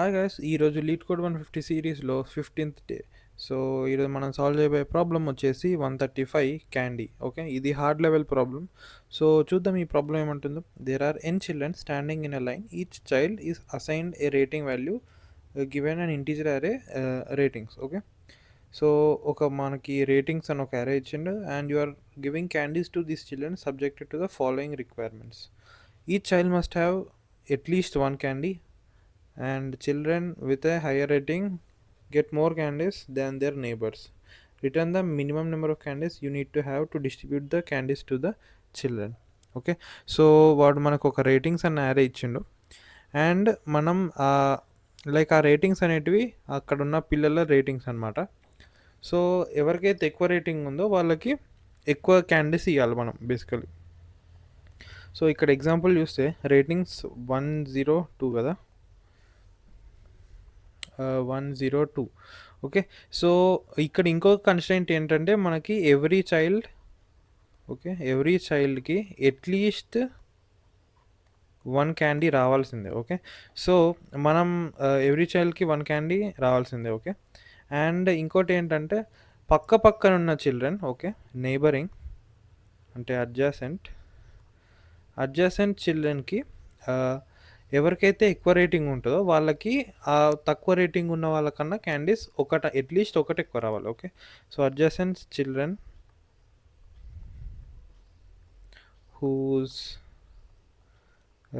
Hi guys, ఈరోజు lead code 150 సిరీస్లో 15th day. So ఈరోజు మనం సాల్వ్ చేయబోయే ప్రాబ్లం వచ్చేసి 135 క్యాండీ. ఓకే, ఇది హార్డ్ లెవెల్ ప్రాబ్లం. సో చూద్దాం ఈ ప్రాబ్లం ఏమంటుందో. There are n children standing in a line. Each child is assigned a rating value given and integer array ratings. Okay, so మనకి ratings అని ఒక array ఇచ్చిండు and you are giving candies to these children subjected to the following requirements. Each child must have at least one candy and children with a higher rating get more candies than their neighbors. Return the minimum number of candies you need to have to distribute the candies to the children. Okay, so వాడు మనకు ఒక ratings అన్న యారే ఇచ్చిండు and మనం like ఆ ratings అనేటివి అక్కడ ఉన్న పిల్లల రేటింగ్స్ అనమాట. సో ఎవరికైతే ఎక్కువ రేటింగ్ ఉందో వాళ్ళకి ఎక్కువ క్యాండీస్ ఇవ్వాలి మనం బేసికలీ. సో ఇక్కడ ఎగ్జాంపుల్ చూస్తే రేటింగ్స్ 102 కదా, 102. ఓకే, సో ఇక్కడ ఇంకొక కన్స్ట్రెయింట్ ఏంటంటే మనకి ఎవ్రీ చైల్డ్కి ఎట్లీస్ట్ వన్ క్యాండీ రావాల్సిందే. ఓకే, సో మనం ఎవ్రీ చైల్డ్కి వన్ క్యాండీ రావాల్సిందే. ఓకే, అండ్ ఇంకోటి ఏంటంటే పక్కన ఉన్న చిల్డ్రన్, ఓకే, నైబరింగ్ అంటే అడ్జసెంట్ చిల్డ్రన్కి ఎవరికైతే ఎక్కువ రేటింగ్ ఉంటుందో వాళ్ళకి ఆ తక్కువ రేటింగ్ ఉన్న వాళ్ళకన్నా క్యాండీస్ అట్లీస్ట్ ఒకటి ఎక్కువ రావాలి. Okay, so adjacent children whose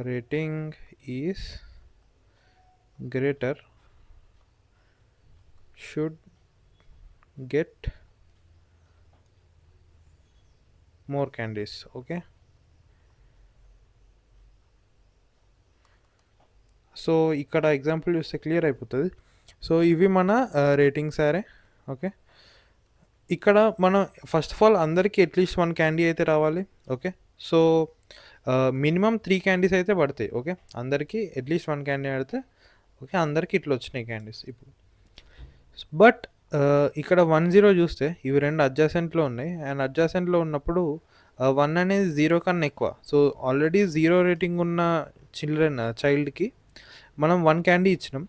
rating is greater should get more candies. Okay, so ఇక్కడ ఎగ్జాంపుల్ చూస్తే క్లియర్ అయిపోతుంది. సో ఇవి మన రేటింగ్స్ సరే. ఓకే, ఇక్కడ మనం ఫస్ట్ ఆఫ్ ఆల్ అందరికీ అట్లీస్ట్ వన్ క్యాండీ అయితే రావాలి. ఓకే, సో మినిమం 3 క్యాండీస్ అయితే పడతాయి. ఓకే, అందరికీ అట్లీస్ట్ వన్ క్యాండీ పడితే ఓకే, అందరికీ ఇట్లా వచ్చినాయి క్యాండీస్. ఇప్పుడు బట్ ఇక్కడ 10 చూస్తే ఇవి రెండు అడ్జసెంట్లో ఉన్నాయి అండ్ అడ్జసెంట్లో ఉన్నప్పుడు 1 అనేది 0 కన్నా ఎక్కువ. సో ఆల్రెడీ 0 రేటింగ్ ఉన్న చైల్డ్కి మనం 1 క్యాండీ ఇచ్చినాం.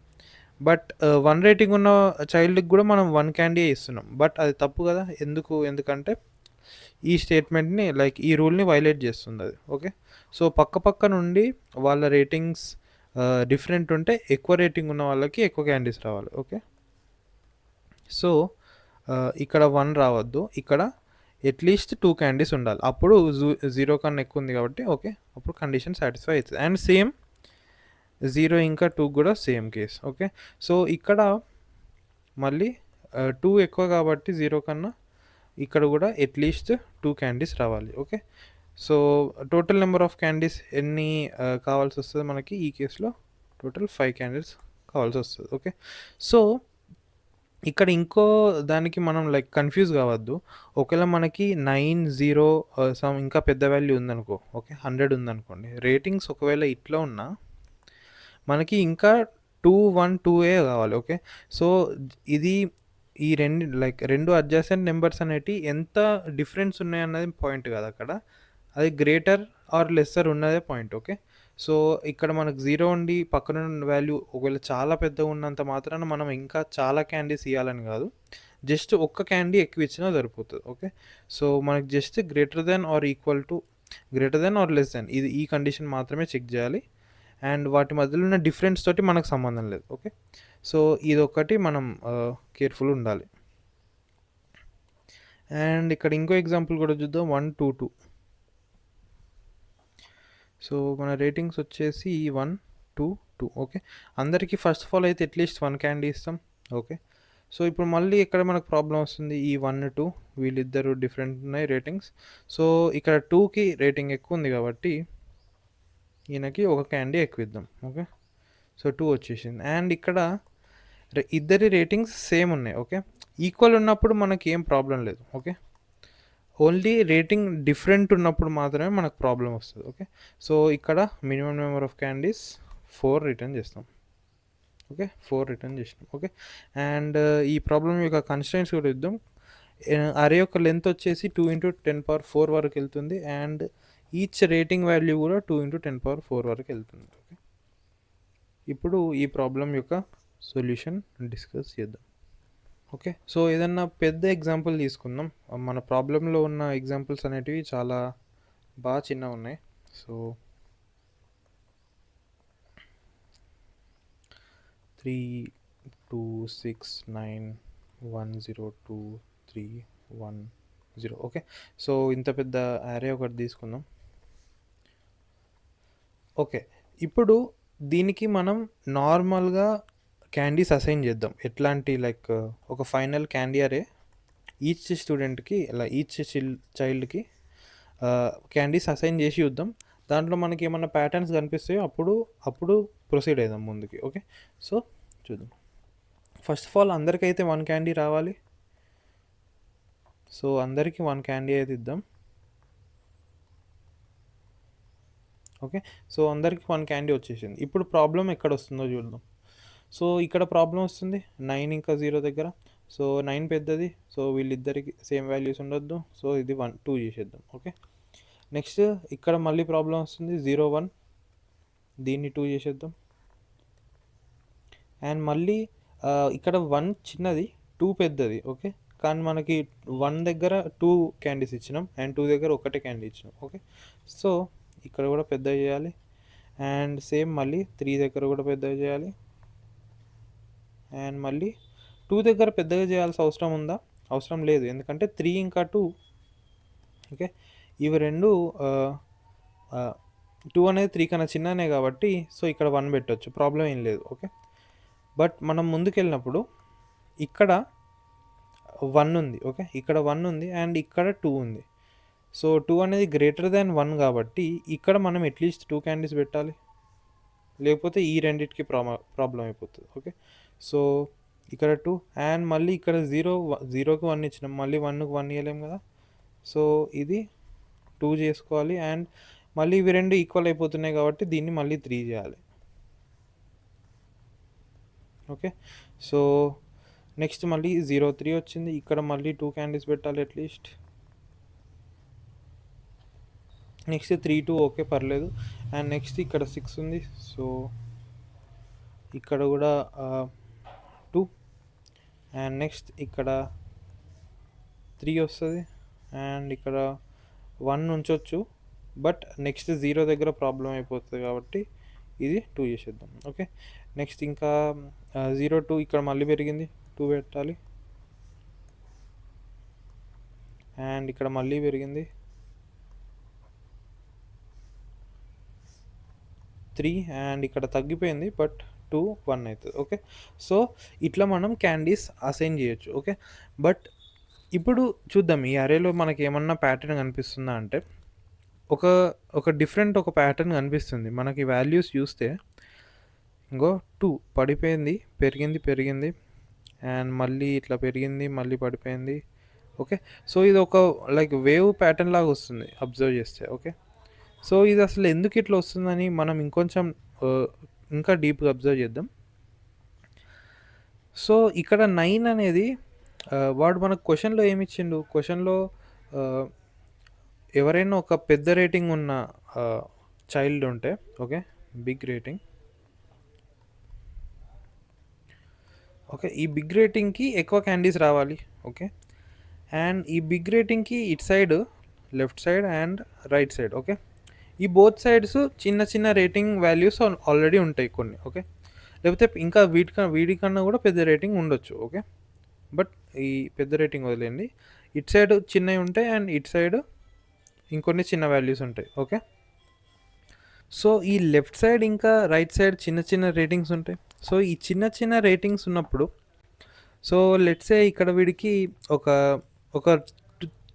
బట్ 1 రేటింగ్ ఉన్న చైల్డ్కి కూడా మనం 1 క్యాండీ ఇస్తున్నాం. బట్ అది తప్పు కదా. ఎందుకంటే ఈ స్టేట్మెంట్ని లైక్ ఈ రూల్ని వైలేట్ చేస్తుంది అది. ఓకే, సో పక్క నుండి వాళ్ళ రేటింగ్స్ డిఫరెంట్ ఉంటే ఎక్కువ రేటింగ్ ఉన్న వాళ్ళకి ఎక్కువ క్యాండీస్ రావాలి. ఓకే, సో ఇక్కడ 1 రావద్దు, ఇక్కడ అట్లీస్ట్ 2 క్యాండీస్ ఉండాలి. అప్పుడు 0 కన్నా ఎక్కువ ఉంది కాబట్టి ఓకే, అప్పుడు కండిషన్ సాటిస్ఫై అవుతుంది. అండ్ సేమ్ 0 ఇంకా 2 కూడా సేమ్ కేస్. ఓకే, సో ఇక్కడ మళ్ళీ 2 ఎక్కువ కాబట్టి 0 కన్నా ఇక్కడ కూడా అట్లీస్ట్ 2 క్యాండీస్ రావాలి. Okay, so total number of candies ఎన్ని కావాల్సి వస్తుంది మనకి ఈ కేసులో? టోటల్ 5 క్యాండీస్ కావాల్సి వస్తుంది. ఓకే, సో ఇక్కడ ఇంకో దానికి మనం లైక్ కన్ఫ్యూజ్ కావద్దు. ఒకవేళ మనకి 9, 0 సమ్ ఇంకా పెద్ద వాల్యూ ఉందనుకో, ఓకే 100 ఉందనుకోండి, రేటింగ్స్ ఒకవేళ ఇట్లా ఉన్నా మనకి ఇంకా 2, 1, 2 కావాలి. ఓకే, సో ఇది ఈ రెండు అడ్జసెంట్ నెంబర్స్ అనేవి ఎంత డిఫరెన్స్ ఉన్నాయన్నది పాయింట్ కాదు అక్కడ, అది గ్రేటర్ ఆర్ లెస్సర్ ఉన్నదే పాయింట్. ఓకే, సో ఇక్కడ మనకు 0 ఉండి పక్కన వాల్యూ ఒకవేళ చాలా పెద్దగా ఉన్నంత మాత్రాన మనం ఇంకా చాలా క్యాండీస్ ఇవ్వాలని కాదు, జస్ట్ ఒక్క క్యాండీ ఎక్కువ ఇచ్చినా సరిపోతుంది. ఓకే, సో మనకు just greater than or less than ఈ కండిషన్ మాత్రమే చెక్ చేయాలి అండ్ వాటి మధ్యలో ఉన్న డిఫరెన్స్ తోటి మనకు సంబంధం లేదు. ఓకే, సో ఇదొకటి మనం కేర్ఫుల్ ఉండాలి. అండ్ ఇక్కడ ఇంకో ఎగ్జాంపుల్ కూడా చూద్దాం, 122. సో మన రేటింగ్స్ వచ్చేసి 122. ఓకే, అందరికీ ఫస్ట్ ఆఫ్ ఆల్ అయితే అట్లీస్ట్ 1 క్యాండీ ఇస్తాం. ఓకే, సో ఇప్పుడు మళ్ళీ ఇక్కడ మనకు ప్రాబ్లం వస్తుంది. ఈ 1, 2 వీళ్ళిద్దరు డిఫరెంట్ ఉన్నాయి రేటింగ్స్. సో ఇక్కడ 2కి రేటింగ్ ఎక్కువ ఉంది కాబట్టి ఈయనకి ఒక క్యాండీ ఎక్కువ ఇద్దాం. ఓకే, సో 2 వచ్చేసింది. అండ్ ఇక్కడ ఇద్దరి రేటింగ్స్ సేమ్ ఉన్నాయి. ఓకే, ఈక్వల్ ఉన్నప్పుడు మనకి ఏం ప్రాబ్లం లేదు. ఓకే, ఓన్లీ రేటింగ్ డిఫరెంట్ ఉన్నప్పుడు మాత్రమే మనకు ప్రాబ్లం వస్తుంది. ఓకే, సో ఇక్కడ minimum number of candies 4 return చేస్తాం. ఓకే, 4 రిటర్న్ చేసినాం. ఓకే, అండ్ ఈ ప్రాబ్లం యొక్క కన్స్ట్రెయింట్స్ కూడా ఇద్దాం. అరే యొక్క లెంత్ వచ్చేసి 2 × 10⁴ వరకు వెళ్తుంది అండ్ ఈచ్ రేటింగ్ వాల్యూ కూడా 2 × 10⁴ వరకు వెళ్తుంది. ఓకే, ఇప్పుడు ఈ ప్రాబ్లం యొక్క సొల్యూషన్ డిస్కస్ చేద్దాం. ఓకే. సో, ఏదన్నా పెద్ద ఎగ్జాంపుల్ తీసుకుందాం. మన ప్రాబ్లమ్‌లో ఉన్న ఎగ్జాంపుల్స్ అనేటివి చాలా చిన్నగున్నాయి. సో, 3, 2, 6, 9, 1, 0, 2, 3, 1, 0. ఓకే. సో, ఇంత పెద్ద అర్రే ఒకటి తీసుకుందాం. ఓకే. ఇప్పుడు దీనికి మనం నార్మల్‌గా క్యాండీస్ అసైన్ చేద్దాం. ఎట్లాంటి లైక్ ఒక ఫైనల్ క్యాండీ అరే ఈచ్ స్టూడెంట్‌కి ఈచ్ చైల్డ్‌కి క్యాండీస్ అసైన్ చేసి చూద్దాం. దాంట్లో మనకి ఏమన్నా ప్యాటర్న్స్ కనిపిస్తాయో అప్పుడు ప్రొసీడ్ అయిదాం ముందుకి. ఓకే. సో, చూద్దాం. ఫస్ట్ ఆఫ్ ఆల్ అందరికైతే 1 క్యాండీ రావాలి. సో, అందరికి 1 క్యాండీ అయితే ఇద్దాం. ఓకే. సో, అందరికి 1 క్యాండీ వచ్చేసింది. ఇప్పుడు ప్రాబ్లమ్ ఎక్కడొస్తుందో చూద్దాం. సో, ఇక్కడ ప్రాబ్లమ్ వస్తుంది 9 ఇంకా 0 దగ్గర. సో, 9 పెద్దది. సో, వీళ్ళిద్దరికి సేమ్ వాల్యూస్ ఉండొద్దు. సో, ఇది 1, 2 చేసేద్దాం. ఓకే. నెక్స్ట్ ఇక్కడ మళ్ళీ ప్రాబ్లమ్ వస్తుంది 0, 1. దీన్ని 2 చేసేద్దాం. అండ్ మళ్ళీ ఇక్కడ 1 చిన్నది, 2 పెద్దది. ఓకే. కానీ మనకి 1 దగ్గర 2 క్యాండీస్ ఇచ్చినాం అండ్ 2 దగ్గర ఒకటే క్యాండీ ఇచ్చినాం. ఓకే. సో, ఇక్కడ కూడా పెద్దగా చేయాలి. అండ్ సేమ్ మళ్ళీ 3 దగ్గర కూడా పెద్దగా చేయాలి. అండ్ మళ్ళీ 2 దగ్గర పెద్దగా చేయాల్సిన అవసరం ఉందా? అవసరం లేదు. ఎందుకంటే 3 ఇంకా 2 ఓకే. ఇవి రెండు 2 అనేది 3 కన్నా చిన్ననే కాబట్టి సో, ఇక్కడ 1 పెట్టొచ్చు. ప్రాబ్లం ఏం లేదు. ఓకే. బట్ మనం ముందుకెళ్ళినప్పుడు ఇక్కడ 1 ఉంది. ఓకే. ఇక్కడ 1 ఉంది అండ్ ఇక్కడ 2 ఉంది. సో, 2 అనేది గ్రేటర్ దాన్ 1 కాబట్టి ఇక్కడ మనం అట్‌లీస్ట్ 2 క్యాండీస్ పెట్టాలి. లేకపోతే ఈ రెండిటికి ప్రాబ్లమ్ అయిపోతది. ఓకే. సో, ఇక్కడ 2 అండ్ మళ్ళీ ఇక్కడ 0కి 1 ఇచ్చినాం. మళ్ళీ 1కి 1 ఇయ్యలేం కదా! సో, ఇది 2 చేసుకోవాలి అండ్ మళ్ళీ ఇవి 2 ఈక్వల్ అయిపోతున్నాయి కాబట్టి దీన్ని మళ్ళీ 3 చేయాలి. ఓకే. సో, నెక్స్ట్ మళ్ళీ 0, 3 వచ్చింది. ఇక్కడ మళ్ళీ 2 క్యాండీస్ పెట్టాలి అట్‌లీస్ట్. నెక్స్ట్ 3, 2 ఓకే పర్లేదు. అండ్ నెక్స్ట్ ఇక్కడ 6 ఉంది. సో, ఇక్కడ కూడా 2 అండ్ నెక్స్ట్ ఇక్కడ 3 వస్తది. అండ్ ఇక్కడ 1 ఉంచొచ్చు. బట్ నెక్స్ట్ 0 దగ్గర ప్రాబ్లమ్ అయిపోతది కాబట్టి ఇది 2 చేసేద్దాం. ఓకే. నెక్స్ట్ ఇంకా 0, 2 ఇక్కడ మళ్ళీ పెరిగింది. 2 పెట్టాలి. అండ్ ఇక్కడ మళ్ళీ పెరిగింది. 3 అండ్ ఇక్కడ తగ్గిపోయింది. బట్ 2, 1 అవుతుంది. ఓకే. సో, ఇట్లా మనం క్యాండీస్ అసైన్ చేయొచ్చు. ఓకే. బట్ ఇప్పుడు చూద్దాం ఈ అరేలో మనకి ఏమన్నా ప్యాటర్న్ కనిపిస్తుందా అంటే ఒక డిఫరెంట్ ఒక ప్యాటర్న్ కనిపిస్తుంది. మనకి వాల్యూస్ చూస్తే ఇంగో 2 పడిపోయింది, పెరిగింది అండ్ మళ్ళీ ఇట్లా పెరిగింది, మళ్ళీ పడిపోయింది. ఓకే. సో, ఇది ఒక లైక్ వేవ్ ప్యాటర్న్ లాగా వస్తుంది అబ్జర్వ్ చేస్తే. ఓకే. సో, ఇది అసలు ఎందుకు ఇట్లా వస్తుందని మనం ఇంకొంచెం ఇంకా డీప్‌గా అబ్జర్వ్ చేద్దాం. సో, ఇక్కడ 9 అనేది వాడు మనకు క్వెషన్‌లో ఏమిచ్చిండు? క్వెషన్‌లో ఎవరైనా ఒక పెద్ద రేటింగ్ ఉన్న చైల్డ్ ఉంటే ఓకే. Big rating. ఓకే. ఈ బిగ్ రేటింగ్‌కి ఎక్కువ క్యాండీస్ రావాలి. ఓకే. అండ్ ఈ బిగ్ రేటింగ్‌కి ఇటు side, left side and right side. Okay. ఈ బోత్ సైడ్స్ చిన్న రేటింగ్ వాల్యూస్ ఆల్రెడీ ఉంటాయి కొన్ని. ఓకే. లేకపోతే ఇంకా వీడికన్నా కూడా పెద్ద రేటింగ్ ఉండొచ్చు. ఓకే. బట్ ఈ పెద్ద రేటింగ్ వదిలేయండి. ఇటు సైడ్ చిన్నవి ఉంటాయి అండ్ ఇటు సైడ్ ఇంకొన్ని చిన్న వాల్యూస్ ఉంటాయి. ఓకే. సో, ఈ లెఫ్ట్ సైడ్ ఇంకా రైట్ సైడ్ చిన్న రేటింగ్స్ ఉంటాయి. సో, ఈ చిన్న రేటింగ్స్ ఉన్నప్పుడు సో, లెట్స్ సే ఇక్కడ వీడికి ఒక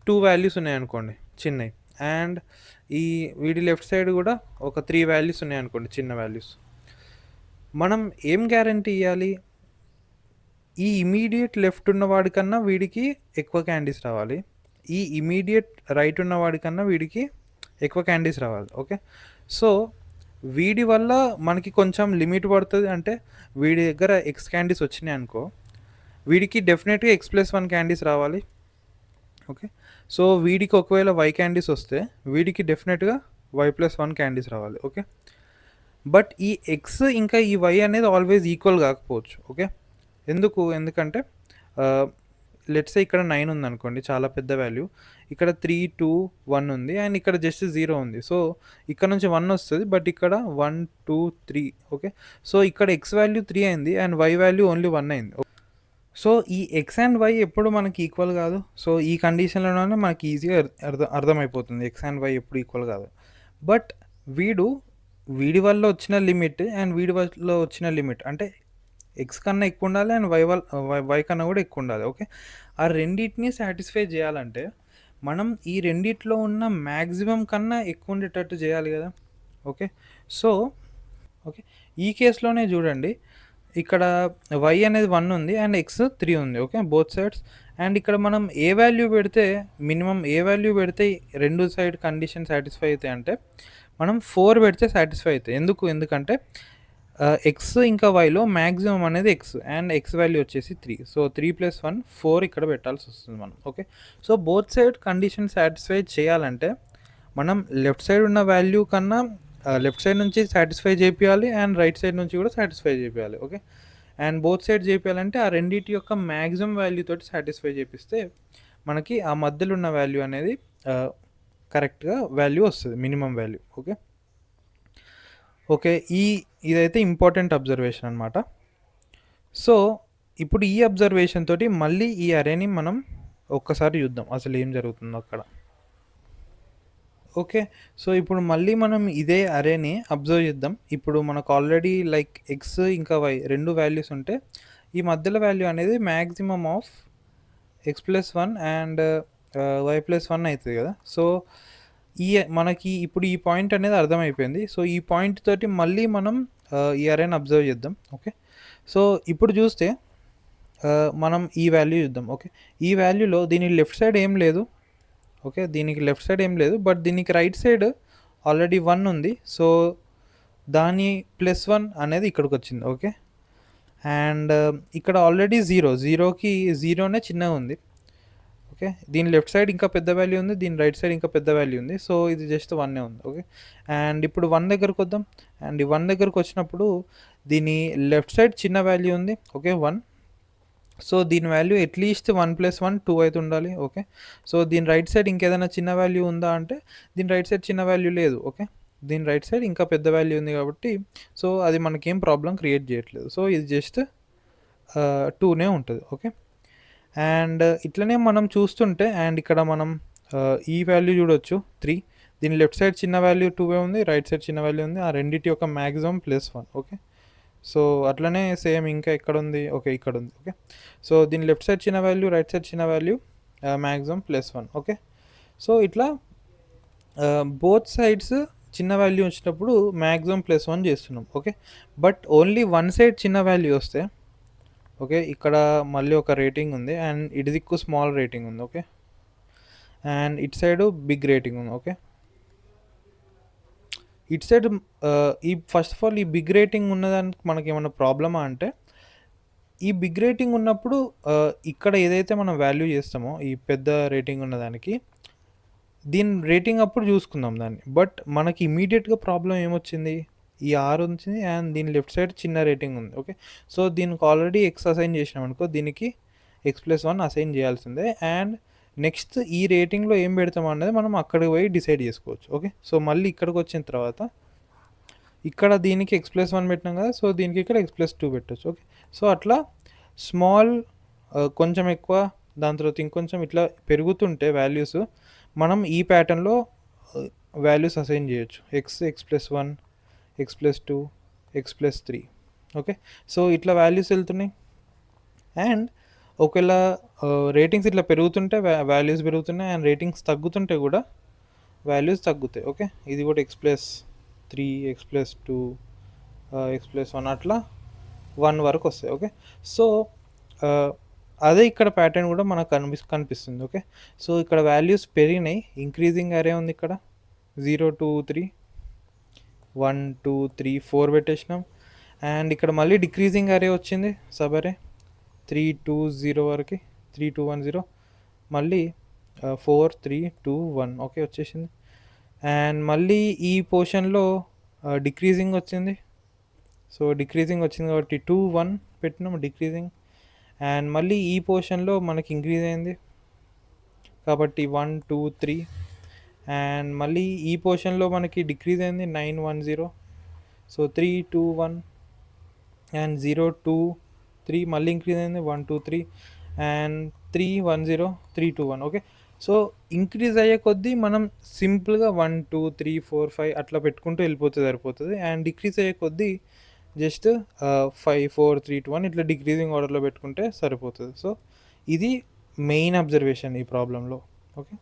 2 వాల్యూస్ ఉన్నాయనుకోండి చిన్నయి. అండ్ వీడి లెఫ్ట్ సైడ్ కూడా ఒక 3 వాల్యూస్ ఉన్నాయనుకోండి చిన్న వాల్యూస్. మనం ఏం గ్యారంటీ ఇయ్యాలి? ఈ ఇమ్మీడియేట్ లెఫ్ట్ ఉన్నవాడికన్నా వీడికి ఎక్కువ క్యాండీస్ రావాలి. ఈ ఇమ్మీడియేట్ రైట్ ఉన్నవాడికన్నా వీడికి ఎక్కువ క్యాండీస్ రావాలి. ఓకే. సో, వీడి వల్ల మనకి కొంచెం లిమిట్ పడుతుంది. అంటే వీడి దగ్గర ఎక్స్ క్యాండీస్ వచ్చినాయనుకో వీడికి డెఫినెట్‌గా x+1 క్యాండీస్ రావాలి. ఓకే. సో, వీడికి ఒకవేళ y క్యాండీస్ వస్తే వీడికి డెఫినెట్‌గా y+1 క్యాండీస్ రావాలి. ఓకే. బట్ ఈ ఎక్స్ ఇంకా ఈ వై అనేది ఆల్వేస్ ఈక్వల్ కాకపోవచ్చు. ఓకే, ఎందుకంటే లెట్స్ సే ఇక్కడ 9 ఉందనుకోండి, చాలా పెద్ద వాల్యూ. ఇక్కడ 3, 2, 1 ఉంది అండ్ ఇక్కడ జస్ట్ 0 ఉంది. సో ఇక్కడ నుంచి 1 వస్తుంది, బట్ ఇక్కడ 1, 2, 3. ఓకే, సో ఇక్కడ ఎక్స్ వాల్యూ 3 అయింది అండ్ వై వాల్యూ ఓన్లీ 1 అయింది. సో ఈ ఎక్స్ అండ్ వై ఎప్పుడు మనకి ఈక్వల్ కాదు. సో ఈ కండిషన్లోనే మనకి ఈజీగా అర్థమైపోతుంది ఎక్స్ అండ్ వై ఎప్పుడు ఈక్వల్ కాదు. బట్ వీడి వల్ల వచ్చిన లిమిట్ అండ్ వీడి వల్ల వచ్చిన లిమిట్ అంటే ఎక్స్ కన్నా ఎక్కువ ఉండాలి అండ్ వై కన్నా కూడా ఎక్కువ ఉండాలి. ఓకే, ఆ రెండింటిని సాటిస్ఫై చేయాలంటే మనం ఈ రెండిట్లో ఉన్న మ్యాక్సిమం కన్నా ఎక్కువ ఉండేటట్టు చేయాలి కదా. ఓకే, సో ఓకే, ఈ కేసులోనే చూడండి, ఇక్కడ వై అనేది 1 ఉంది అండ్ ఎక్స్ 3 ఉంది. Okay, both sides. అండ్ ఇక్కడ మనం ఏ వాల్యూ పెడితే, మినిమం ఏ వాల్యూ పెడితే రెండు సైడ్ కండిషన్ సాటిస్ఫై అవుతాయి అంటే మనం 4 పెడితే సాటిస్ఫై అవుతాయి. ఎందుకంటే ఎక్స్ ఇంకా వైలో మ్యాక్సిమం అనేది ఎక్స్ అండ్ ఎక్స్ వాల్యూ వచ్చేసి 3. సో 3 + 1 4 ఇక్కడ పెట్టాల్సి వస్తుంది మనం. Okay, so both side condition satisfy చేయాలంటే మనం లెఫ్ట్ సైడ్ ఉన్న వాల్యూ కన్నా లెఫ్ట్ సైడ్ నుంచి సాటిస్ఫై చేయాలి అండ్ రైట్ సైడ్ నుంచి కూడా సాటిస్ఫై చేయాలి. ఓకే, అండ్ బోత్ సైడ్ చేయాలంటే ఆ రెండింటి యొక్క మ్యాక్సిమం వాల్యూ తోటి సాటిస్ఫై చేపిస్తే మనకి ఆ మధ్యలో ఉన్న వాల్యూ అనేది కరెక్ట్గా వాల్యూ వస్తుంది, మినిమం వాల్యూ. ఓకే ఓకే, ఇదైతే ఇంపార్టెంట్ అబ్జర్వేషన్ అనమాట. సో ఇప్పుడు ఈ అబ్జర్వేషన్ తోటి మళ్ళీ ఈ అరేని మనం ఒక్కసారి చూద్దాం అసలు ఏం జరుగుతుందో అక్కడ. ఓకే, సో ఇప్పుడు మళ్ళీ మనం ఇదే అరేని అబ్జర్వ్ చేద్దాం. ఇప్పుడు మనకు ఆల్రెడీ లైక్ ఎక్స్ ఇంకా వై రెండు వాల్యూస్ ఉంటే ఈ మధ్యలో వాల్యూ అనేది maximum of x plus 1 and y plus 1 అవుతుంది కదా. సో మనకి ఇప్పుడు ఈ పాయింట్ అనేది అర్థమైపోయింది. సో ఈ పాయింట్ తోటి మళ్ళీ మనం ఈ అరేని అబ్జర్వ్ చేద్దాం. ఓకే, సో ఇప్పుడు చూస్తే మనం ఈ వాల్యూ చూద్దాం. ఓకే, ఈ వాల్యూలో దీని లెఫ్ట్ సైడ్ ఏం లేదు. ఓకే, దీనికి లెఫ్ట్ సైడ్ ఏం లేదు, బట్ దీనికి రైట్ సైడ్ ఆల్రెడీ 1 ఉంది. సో దాని +1 అనేది ఇక్కడికి వచ్చింది. ఓకే, అండ్ ఇక్కడ ఆల్రెడీ 0కి 0నే చిన్నగా ఉంది. ఓకే, దీని లెఫ్ట్ సైడ్ ఇంకా పెద్ద వాల్యూ ఉంది, దీని రైట్ సైడ్ ఇంకా పెద్ద వాల్యూ ఉంది. సో ఇది జస్ట్ 1 ఉంది. ఓకే, అండ్ ఇప్పుడు 1 దగ్గరకు వద్దాం. అండ్ ఈ 1 దగ్గరకు వచ్చినప్పుడు దీని లెఫ్ట్ సైడ్ చిన్న వాల్యూ ఉంది. ఓకే, 1. సో దీని వాల్యూ అట్లీస్ట్ 1 + 1 2 అయితే ఉండాలి. ఓకే, సో దీని రైట్ సైడ్ ఇంకేదైనా చిన్న వాల్యూ ఉందా అంటే దీని రైట్ సైడ్ చిన్న వాల్యూ లేదు. ఓకే, దీని రైట్ సైడ్ ఇంకా పెద్ద వాల్యూ ఉంది కాబట్టి సో అది మనకేం ప్రాబ్లం క్రియేట్ చేయట్లేదు. సో ఇది జస్ట్ 2నే ఉంటుంది. ఓకే, అండ్ ఇట్లనే మనం చూస్తుంటే అండ్ ఇక్కడ మనం ఈ వాల్యూ చూడొచ్చు 3. దీని లెఫ్ట్ సైడ్ చిన్న వాల్యూ 2 ఉంది, రైట్ సైడ్ చిన్న వాల్యూ ఉంది. ఆ రెండింటి యొక్క మ్యాక్సిమం +1. ఓకే, సో అట్లనే సేమ్ ఇంకా ఎక్కడ ఉంది, ఓకే ఇక్కడ ఉంది. ఓకే, సో దీని లెఫ్ట్ సైడ్ చిన్న వాల్యూ, రైట్ సైడ్ చిన్న వాల్యూ, మ్యాక్సిమం +1. ఓకే, సో ఇట్లా బోత్ సైడ్స్ చిన్న వాల్యూ వచ్చినప్పుడు మ్యాక్సిమం +1 చేస్తున్నాం. Okay, but only one side చిన్న వాల్యూ వస్తే ఓకే ఇక్కడ మళ్ళీ ఒక రేటింగ్ ఉంది అండ్ ఇటు దిక్కు స్మాల్ రేటింగ్ ఉంది. ఓకే, అండ్ ఇటు సైడ్ బిగ్ రేటింగ్ ఉంది. ఓకే, ఇటు సైడ్ ఈ ఫస్ట్ ఆఫ్ ఆల్ ఈ బిగ్ రేటింగ్ ఉన్నదానికి మనకి ఏమైనా ప్రాబ్లమా అంటే ఈ బిగ్ రేటింగ్ ఉన్నప్పుడు ఇక్కడ ఏదైతే మనం వాల్యూ చేస్తామో ఈ పెద్ద రేటింగ్ ఉన్నదానికి దీని రేటింగ్ అప్పుడు చూసుకుందాం దాన్ని. బట్ మనకి ఇమీడియట్గా ప్రాబ్లం ఏమొచ్చింది, ఈ 6 వచ్చింది అండ్ దీని లెఫ్ట్ సైడ్ చిన్న రేటింగ్ ఉంది. ఓకే, సో దీనికి ఆల్రెడీ ఎక్స్ అసైన్ చేసినాం అనుకో, దీనికి ఎక్స్ + 1 అసైన్ చేయాల్సిందే. అండ్ నెక్స్ట్ ఈ రేటింగ్లో ఏం పెడతాం అనేది మనం అక్కడికి పోయి డిసైడ్ చేసుకోవచ్చు. ఓకే, సో మళ్ళీ ఇక్కడికి వచ్చిన తర్వాత ఇక్కడ దీనికి ఎక్స్ + 1 పెట్టినాం కదా, సో దీనికి ఇక్కడ ఎక్స్ + 2 పెట్టచ్చు. ఓకే, సో అట్లా స్మాల్ కొంచెం ఎక్కువ, దాని తర్వాత ఇంకొంచెం ఇట్లా పెరుగుతుంటే వాల్యూస్ మనం ఈ ప్యాటర్న్లో వాల్యూస్ అసైన్ చేయొచ్చు. X + 1, X + 2, X + 3. Okay, so ఇట్లా వాల్యూస్ వెళ్తున్నాయి అండ్ ఒకవేళ రేటింగ్స్ ఇట్లా పెరుగుతుంటే వాల్యూస్ పెరుగుతున్నాయి అండ్ రేటింగ్స్ తగ్గుతుంటే కూడా వాల్యూస్ తగ్గుతాయి. ఓకే, ఇది కూడా ఎక్స్ + 3, ఎక్స్ + 2, ఎక్స్ + 1 అట్లా 1 వరకు వస్తాయి. ఓకే, సో అదే ఇక్కడ ప్యాటర్న్ కూడా మనకు కనిపిస్తుంది. ఓకే, సో ఇక్కడ వాల్యూస్ పెరిగినాయి, ఇంక్రీజింగ్ అరే ఉంది ఇక్కడ 0, 2, 3, 1, 2, 3, 4 పెట్టేసినాం. అండ్ ఇక్కడ మళ్ళీ డిక్రీజింగ్ అరే వచ్చింది, సబ్ అరే 3, 2, 0 వరకు 3, 2, 1, 0, మళ్ళీ 4, 3, 2, 1. ఓకే వచ్చేసింది. అండ్ మళ్ళీ ఈ పోర్షన్లో డిక్రీజింగ్ వచ్చింది. సో డిక్రీజింగ్ వచ్చింది కాబట్టి 2 1 పెట్టినాం డిక్రీజింగ్. అండ్ మళ్ళీ ఈ పోర్షన్లో మనకి ఇంక్రీజ్ అయింది కాబట్టి 1 2 3. అండ్ మళ్ళీ ఈ పోర్షన్లో మనకి డిక్రీజ్ అయింది 9 1 0. సో 3 2 1 అండ్ 0 2 3 మళ్ళీ ఇంక్రీజ్ అయింది 1 2 3 అండ్ 3 1 0 3 2 1. ఓకే, సో ఇంక్రీజ్ అయ్యే కొద్దీ మనం సింపుల్గా 1 2 3 4 5 అట్లా పెట్టుకుంటూ వెళ్ళిపోతే సరిపోతుంది. అండ్ డిక్రీజ్ అయ్యే కొద్దీ జస్ట్ 5 4 3 2 1 ఇట్లా డిక్రీజింగ్ ఆర్డర్లో పెట్టుకుంటే సరిపోతుంది. సో ఇది మెయిన్ అబ్జర్వేషన్ ఈ ప్రాబ్లంలో. ఓకే,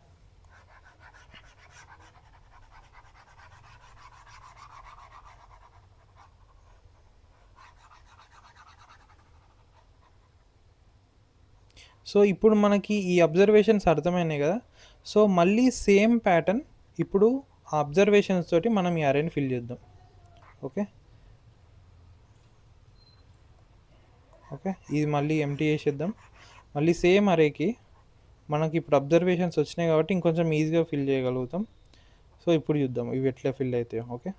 సో ఇప్పుడు మనకి ఈ అబ్జర్వేషన్స్ అర్థమైనాయి కదా. సో మళ్ళీ సేమ్ ప్యాటర్న్ ఇప్పుడు ఆ అబ్జర్వేషన్స్ తోటి మనం ఈ అరేని ఫిల్ చేద్దాం. ఓకే ఓకే, ఇది మళ్ళీ ఎంటీ చేసేద్దాం. మళ్ళీ సేమ్ అరేకి మనకి ఇప్పుడు అబ్జర్వేషన్స్ వచ్చినాయి కాబట్టి ఇంకొంచెం ఈజీగా ఫిల్ చేయగలుగుతాం. సో ఇప్పుడు చూద్దాం ఇవి ఎట్లా ఫిల్ అవుతాయో. ఓకే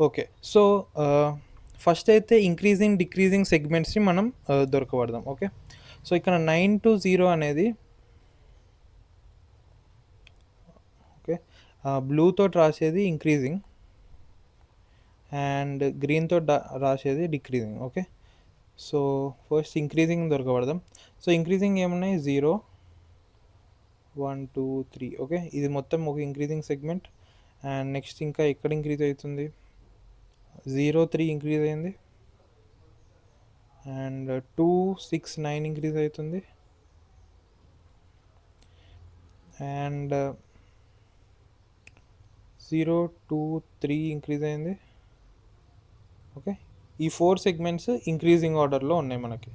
ఓకే, సో ఫస్ట్ అయితే ఇంక్రీజింగ్ డిక్రీజింగ్ సెగ్మెంట్స్ని మనం దొరకబడదాం. ఓకే, సో ఇక్కడ 9 to 0 అనేది ఓకే బ్లూతో రాసేది ఇంక్రీజింగ్ అండ్ గ్రీన్తో రాసేది decreasing. Okay, so first increasing దొరకబడదాం. సో ఇంక్రీజింగ్ ఏమున్నాయి 0 1 2 3. ఓకే, ఇది మొత్తం ఒక ఇంక్రీజింగ్ సెగ్మెంట్. అండ్ నెక్స్ట్ ఇంకా ఎక్కడ ఇంక్రీజ్ అవుతుంది 0 3 ఇంక్రీజ్ అయింది అండ్ 2 6 9 ఇంక్రీజ్ అవుతుంది అండ్ 0 2 3 ఇంక్రీజ్ అయింది. ఓకే, ఈ 4 సెగ్మెంట్స్ ఇంక్రీజింగ్ ఆర్డర్లో ఉన్నాయి మనకి.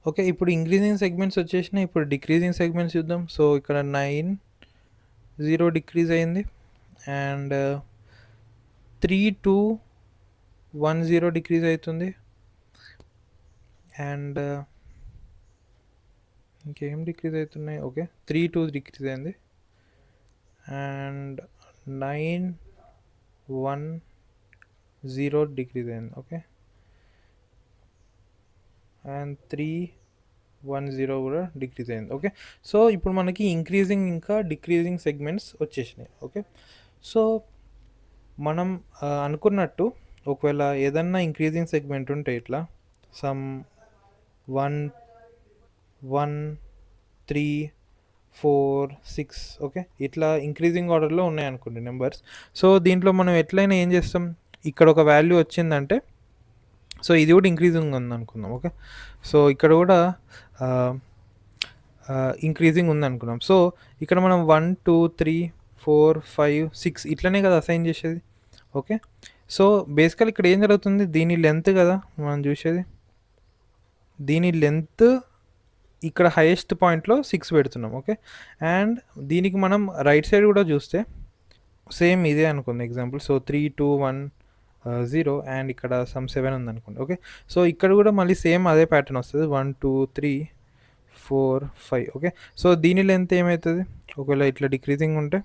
ఓకే, ఇప్పుడు ఇంక్రీజింగ్ సెగ్మెంట్స్ వచ్చేసినాయి. ఇప్పుడు డిక్రీజింగ్ సెగ్మెంట్స్ చూద్దాం. సో ఇక్కడ 9 0 డిక్రీజ్ అయింది అండ్ 3 2 1 0 డిక్రీజ్ అవుతుంది అండ్ ఇంకేం డిక్రీజ్ అవుతున్నాయి. ఓకే 3 2 డిక్రీజ్ అయింది అండ్ 9 1 0 డిక్రీజ్ అయింది. ఓకే, అండ్ 3 1 0 కూడా డిక్రీజ్ అయింది. ఓకే, సో ఇప్పుడు మనకి ఇంక్రీజింగ్ ఇంకా డిక్రీజింగ్ సెగ్మెంట్స్ వచ్చేసినాయి. ఓకే, సో మనం అనుకున్నట్టు ఒకవేళ ఏదన్నా ఇంక్రీజింగ్ సెగ్మెంట్ ఉంటే ఇట్లా సమ్ 1 1 3 4 6. ఓకే, ఇట్లా ఇంక్రీజింగ్ ఆర్డర్లో ఉన్నాయనుకోండి నెంబర్స్. సో దీంట్లో మనం ఎట్లయినా ఏం చేస్తాం, ఇక్కడ ఒక వాల్యూ వచ్చిందంటే సో ఇది కూడా ఇంక్రీజింగ్ ఉందనుకుందాం. ఓకే, సో ఇక్కడ కూడా ఇంక్రీజింగ్ ఉందనుకున్నాం. సో ఇక్కడ మనం 1 2 3 4 5 6 ఇట్లనే కదా అసైన్ చేసేది. ఓకే, సో బేసికల్ ఇక్కడ ఏం జరుగుతుంది, దీని లెంత్ కదా మనం చూసేది, దీని లెంత్ ఇక్కడ హైయెస్ట్ పాయింట్లో 6 పెడుతున్నాం. ఓకే, అండ్ దీనికి మనం రైట్ సైడ్ కూడా చూస్తే సేమ్ ఇదే అనుకుంది ఎగ్జాంపుల్. సో 3 2 1 0 అండ్ ఇక్కడ సమ్ 7 ఉంది అనుకోండి. ఓకే, సో ఇక్కడ కూడా మళ్ళీ సేమ్ అదే ప్యాటర్న్ వస్తుంది 1 2 3 4 5. ఓకే, సో దీని లెంత్ ఏమవుతుంది ఒకవేళ ఇట్లా డిక్రీజింగ్ ఉంటే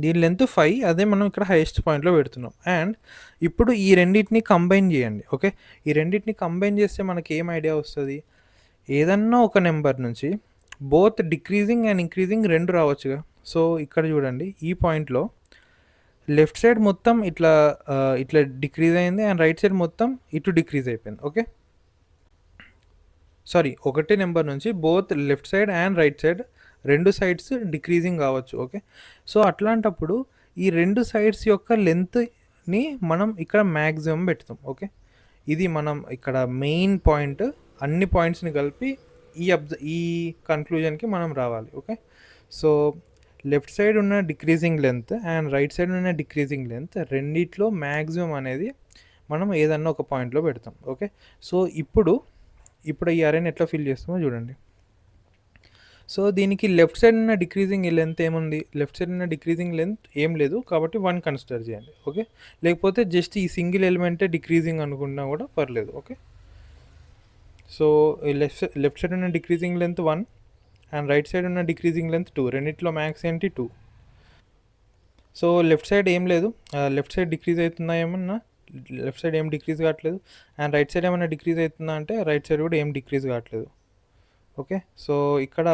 దీని లెంత్ 5, అదే మనం ఇక్కడ హైయెస్ట్ పాయింట్లో పెడుతున్నాం. అండ్ ఇప్పుడు ఈ రెండింటిని కంబైన్ చేయండి. ఓకే, ఈ రెండింటిని కంబైన్ చేస్తే మనకి ఏం ఐడియా వస్తుంది, ఏదన్నా ఒక నెంబర్ నుంచి బోత్ డిక్రీజింగ్ అండ్ ఇంక్రీజింగ్ రెండు రావచ్చుగా. సో ఇక్కడ చూడండి ఈ పాయింట్లో లెఫ్ట్ సైడ్ మొత్తం ఇట్లా ఇట్లా డిక్రీజ్ అయింది అండ్ రైట్ సైడ్ మొత్తం ఇటు డిక్రీజ్ అయిపోయింది. ఓకే, సారీ ఒకటే నెంబర్ నుంచి both left side and right side రెండు సైడ్స్ డిక్రీజింగ్ కావచ్చు. ఓకే, సో అట్లాంటప్పుడు ఈ రెండు సైడ్స్ యొక్క లెంత్ని మనం ఇక్కడ మ్యాక్సిమం పెడతాం. ఓకే, ఇది మనం ఇక్కడ మెయిన్ పాయింట్, అన్ని పాయింట్స్ని కలిపి ఈ కన్క్లూజన్కి మనం రావాలి. ఓకే, సో లెఫ్ట్ సైడ్ ఉన్న decreasing length and right side ఉన్న డిక్రీజింగ్ లెంత్ రెండిట్లో మ్యాక్సిమం అనేది మనం ఏదన్నా ఒక పాయింట్లో పెడతాం. ఓకే, సో ఇప్పుడు ఈ అరేని ఎట్లా ఫిల్ చేస్తామో చూడండి. సో దీనికి లెఫ్ట్ సైడ్ ఉన్న డిక్రీజింగ్ లెంత్ ఏముంది, లెఫ్ట్ సైడ్ ఉన్న డిక్రీజింగ్ లెంత్ ఏం లేదు కాబట్టి 1 కన్సిడర్ చేయండి. ఓకే, లేకపోతే జస్ట్ ఈ సింగిల్ ఎలిమెంటే డిక్రీజింగ్ అనుకున్నా కూడా పర్లేదు. ఓకే, సో లెఫ్ట్ సైడ్ ఉన్న decreasing length 1 and right side ఉన్న డిక్రీజింగ్ లెంత్ 2, రెండిట్లో మ్యాక్స్ ఏంటి 2. సో లెఫ్ట్ సైడ్ ఏం లేదు, లెఫ్ట్ సైడ్ డిక్రీజ్ అవుతుందా ఏమన్నా, లెఫ్ట్ సైడ్ ఏం డిక్రీజ్ కావట్లేదు. అండ్ రైట్ సైడ్ ఏమైనా డిక్రీజ్ అవుతుందా అంటే రైట్ సైడ్ కూడా ఏం డిక్రీజ్ కావట్లేదు. ఓకే, సో ఇక్కడ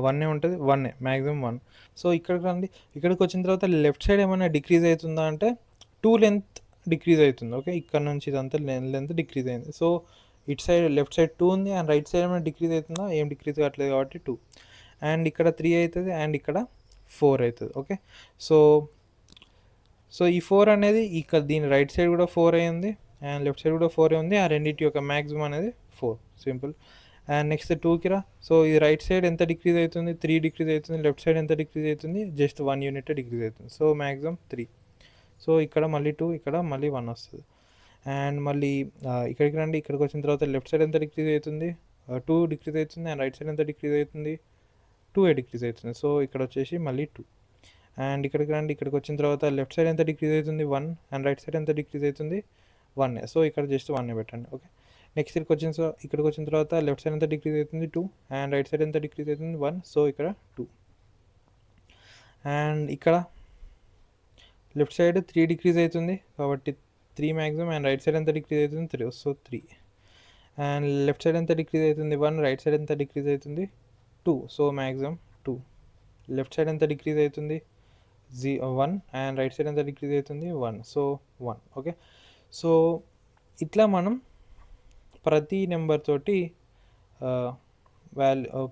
1 ఉంటుంది, 1 మ్యాక్సిమం 1. సో ఇక్కడికి రండి, ఇక్కడికి వచ్చిన తర్వాత లెఫ్ట్ సైడ్ ఏమైనా డిక్రీజ్ అవుతుందా అంటే 2 లెంత్ డిక్రీజ్ అవుతుంది. ఓకే, ఇక్కడ నుంచి ఇదంతా లెంత్ డిక్రీజ్ అయింది. సో ఇటు సైడ్ లెఫ్ట్ సైడ్ 2 ఉంది, అండ్ రైట్ సైడ్ ఏమైనా డిక్రీజ్ అవుతుందా, ఏం డిక్రీజ్ కావట్లేదు కాబట్టి 2. అండ్ ఇక్కడ 3 అవుతుంది, అండ్ ఇక్కడ 4 అవుతుంది. ఓకే, సో సో ఈ 4 అనేది ఇక్కడ దీని రైట్ సైడ్ కూడా 4 అయింది, అండ్ లెఫ్ట్ సైడ్ కూడా 4 ఉంది. ఆ రెండింటి యొక్క మ్యాక్సిమం అనేది 4, సింపుల్. అండ్ నెక్స్ట్ 2కి రా. సో ఈ రైట్ సైడ్ ఎంత డిక్రీజ్ అవుతుంది, 3 డిక్రీజ్ అవుతుంది. లెఫ్ట్ సైడ్ ఎంత డిక్రీజ్ అవుతుంది, జస్ట్ 1 యూనిట్ డిక్రీజ్ అవుతుంది. So maximum 3. సో ఇక్కడ మళ్ళీ 2, ఇక్కడ మళ్ళీ 1 వస్తుంది. అండ్ మళ్ళీ ఇక్కడికి రండి, ఇక్కడికి వచ్చిన తర్వాత లెఫ్ట్ సైడ్ ఎంత డిక్రీజ్ అవుతుంది, 2 డిక్రీజ్ అవుతుంది. అండ్ రైట్ సైడ్ ఎంత డిక్రీజ్ అవుతుంది, 2 డిక్రీజ్ అవుతుంది. సో ఇక్కడ వచ్చేసి మళ్ళీ 2. అండ్ ఇక్కడికి రండి, ఇక్కడికి వచ్చిన తర్వాత లెఫ్ట్ సైడ్ ఎంత డిక్రీజ్ అవుతుంది, 1. అండ్ రైట్ సైడ్ ఎంత డిక్రీజ్ అవుతుంది, 1. సో ఇక్కడ జస్ట్ 1 పెట్టండి. ఓకే, నెక్స్ట్ ఇక్కడికి వచ్చిన తర్వాత లెఫ్ట్ సైడ్ ఎంత డిక్రీజ్ అవుతుంది, 2. అండ్ రైట్ సైడ్ ఎంత డిక్రీజ్ అవుతుంది, 1. సో ఇక్కడ 2. అండ్ ఇక్కడ లెఫ్ట్ సైడ్ 3 డిక్రీజ్ అవుతుంది కాబట్టి 3 మ్యాక్సిమం. అండ్ రైట్ సైడ్ ఎంత డిక్రీజ్ అవుతుంది, 3. సో 3. అండ్ లెఫ్ట్ సైడ్ ఎంత డిక్రీజ్ అవుతుంది, 1. రైట్ సైడ్ ఎంత డిక్రీజ్ అవుతుంది, 2. So maximum 2. లెఫ్ట్ సైడ్ ఎంత డిక్రీజ్ అవుతుంది, 1. అండ్ రైట్ సైడ్ ఎంత డిక్రీజ్ అవుతుంది, 1. సో 1. ఓకే, సో ఇట్లా మనం ప్రతి నెంబర్ తోటి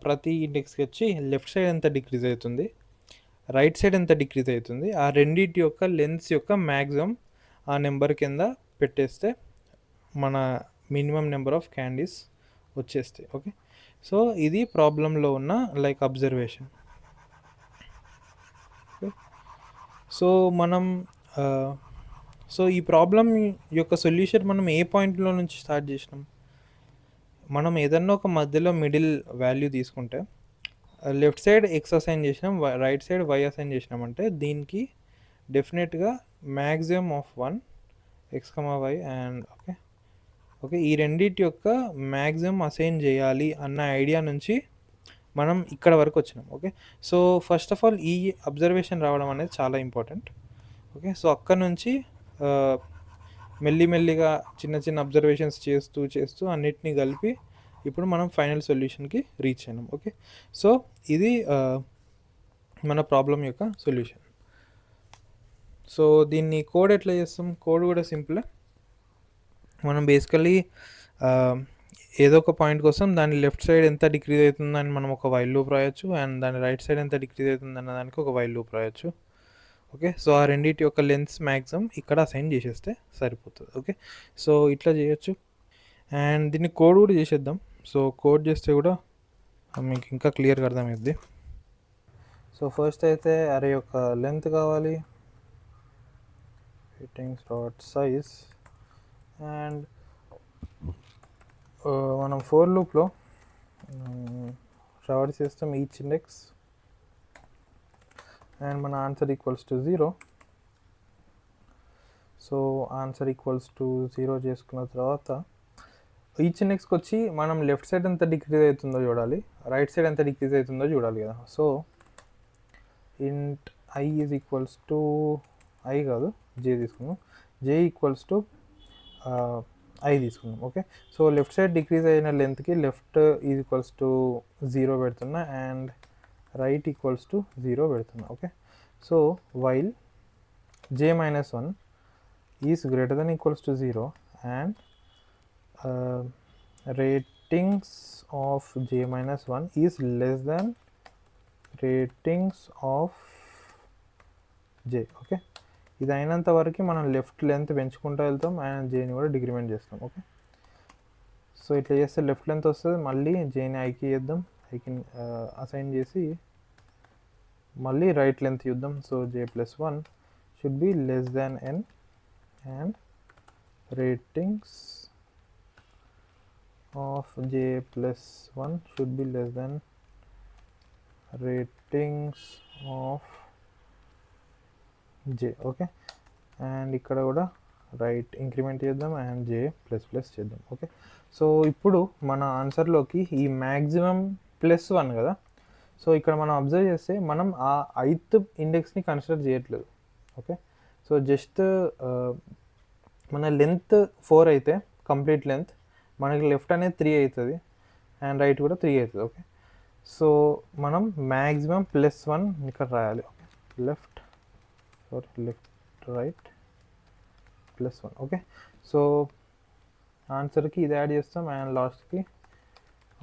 ప్రతి ఇండెక్స్కి వచ్చి లెఫ్ట్ సైడ్ ఎంత డిక్రీజ్ అవుతుంది, రైట్ సైడ్ ఎంత డిక్రీజ్ అవుతుంది, ఆ రెండింటి యొక్క లెంత్స్ యొక్క మ్యాక్సిమం ఆ నెంబర్ కింద పెట్టేస్తే మన మినిమం నెంబర్ ఆఫ్ క్యాండీస్ వచ్చేస్తాయి. ఓకే, సో ఇది ప్రాబ్లంలో ఉన్న లైక్ అబ్జర్వేషన్. సో మనం సో ఈ ప్రాబ్లం యొక్క సొల్యూషన్ మనం ఏ పాయింట్లో నుంచి స్టార్ట్ చేసినాం, మనం ఏదన్నా ఒక మధ్యలో మిడిల్ వాల్యూ తీసుకుంటే లెఫ్ట్ సైడ్ ఎక్స్ అసైన్ చేసినాం, రైట్ సైడ్ వై అసైన్ చేసినాం అంటే దీనికి డెఫినెట్గా maximum of 1 x comma y and okay ఈ రెండింటి యొక్క మ్యాక్సిమం అసైన్ చేయాలి అన్న ఐడియా నుంచి మనం ఇక్కడ వరకు వచ్చినాం. Okay, so first of all ఈ అబ్జర్వేషన్ రావడం అనేది చాలా ఇంపార్టెంట్. ఓకే, సో అక్కడ నుంచి మెల్లిమెల్లిగా చిన్న చిన్న అబ్జర్వేషన్స్ చేస్తూ అన్నిటినీ కలిపి ఇప్పుడు మనం ఫైనల్ సొల్యూషన్కి రీచ్ అయినాం. ఓకే, సో ఇది మన ప్రాబ్లం యొక్క సొల్యూషన్. సో దీన్ని కోడ్ ఎట్లా చేస్తాం, కోడ్ కూడా సింపుల్. మనం బేసికలీ ఏదో ఒక పాయింట్ కోసం దాని లెఫ్ట్ సైడ్ ఎంత డిక్రీజ్ అవుతుందని మనం ఒక వైల్ లూప్ రాయొచ్చు, అండ్ దాని రైట్ సైడ్ ఎంత డిక్రీజ్ అవుతుంది అన్న దానికి ఒక వైల్ లూప్ రాయొచ్చు. ఓకే, సో ఆ రెండింటి యొక్క లెంత్స్ మ్యాక్సిమం ఇక్కడ అసైన్ చేసేస్తే సరిపోతుంది. ఓకే, సో ఇట్లా చేయొచ్చు. అండ్ దీన్ని కోడ్ కూడా చేసేద్దాం. సో కోడ్ చేస్తే కూడా మీకు ఇంకా క్లియర్గా అర్థమవుద్ది. సో ఫస్ట్ అయితే అరే యొక్క లెంత్ కావాలి, ఫిట్టింగ్స్ డాట్ సైజ్. అండ్ మనం ఫోర్ లూప్లో ట్రావర్స్ చేస్తాం ఈచ్ ఇండెక్స్, అండ్ మన answer equals to 0. So answer equals to 0 చేసుకున్న తర్వాత ఈచ్ ఇండెక్స్కి వచ్చి మనం లెఫ్ట్ సైడ్ ఎంత డిక్రీజ్ అవుతుందో చూడాలి, రైట్ సైడ్ ఎంత డిక్రీజ్ అవుతుందో చూడాలి కదా. సో ఇంట్ I is equals to I కాదు జే తీసుకున్నాం, జే ఈక్వల్స్ టు ఐ తీసుకున్నాం. Okay, so left side decrease అయిన లెంత్కి లెఫ్ట్ ఈజ్ ఈక్వల్స్ టు 0 పెడుతున్నా, అండ్ రైట్ ఈక్వల్స్ టు 0 పెడుతున్నా. Okay, so while j minus 1 is greater than equals to 0 and ratings of j minus 1 is less than ratings of j. Okay, ఇది అయినంత వరకు మనం left length పెంచుకుంటూ వెళ్తాం and జేని కూడా decrement చేస్తాం. ఓకే, సో ఇట్లా చేస్తే లెఫ్ట్ లెంత్ వస్తుంది, మళ్ళీ జేని ఐకి చేద్దాం, ఐకి అసైన్ చేసి మళ్ళీ రైట్ లెంత్ చూద్దాం. So j+1 should be less than n and ratings of j+1 should be less than ratings of j. Okay, and ఇక్కడ కూడా రైట్ ఇంక్రిమెంట్ చేద్దాం అండ్ j++ చేద్దాం. ఓకే, సో ఇప్పుడు మన ఆన్సర్లోకి ఈ మ్యాక్సిమం +1 కదా, సో ఇక్కడ మనం అబ్జర్వ్ చేస్తే మనం ఆ 8th ఇండెక్స్ని కన్సిడర్ చేయట్లేదు. ఓకే, సో జస్ట్ మన లెంత్ 4 అయితే కంప్లీట్ లెంత్, మనకి లెఫ్ట్ అనేది 3 అవుతుంది అండ్ రైట్ కూడా 3 అవుతుంది. ఓకే, సో మనం మ్యాక్సిమం +1 ఇక్కడ రాయాలి. Okay, left right +1. Okay, so ఆన్సర్కి ఇది యాడ్ చేస్తాం అండ్ లాస్ట్కి